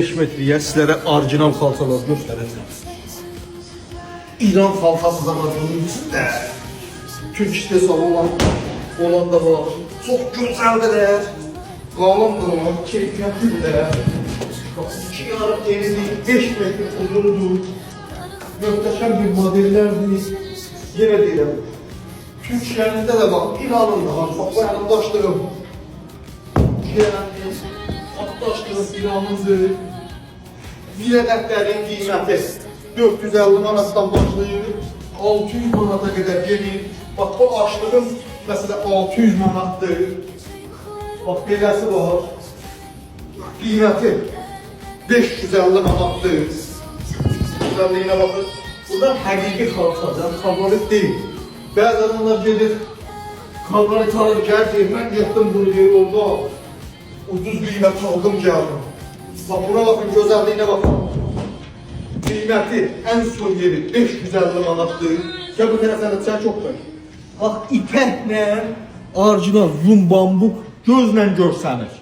5 metreye sizlərə orijinal xalçalar göstərəcəm. İran xalçası da var bunun içində. Türk istehsalı olan da var. Çox gözəldir. Qalındır, keyfiyyətlidir. 2,5 enli, 5 metr uzunudur. Möhtəşəm bir modellərdir. Yenə deyirəm. Türklərində də var, İranın da var. Bax, yanımdaşdırım. Atlaşdırım İranındır. Bir ədədlərin qiyməti 450 manatdan başlayır, 600 manata qədər gelir. Bax, bu açlığım məsələn 600 manatdır. Bax, beləsi var. Qiyməti 550 manatdır. Güzəlliyinə baxın. Bunlar həqiqi xalçadır, favorit deyil. Bəzi adamlar gedir, favorit alır, gəlir, mən getdim bunu deyir, orada ucuz qiymət aldım, gəldim. Bax, buna baxın, gözəlliyinə baxın. Qiyməti ən son yeri 550 manatdır. Gəl bu tərəfdən də sən çoxdur. Bax, ipəklə orijinal yun bambuk gözlə görsənir.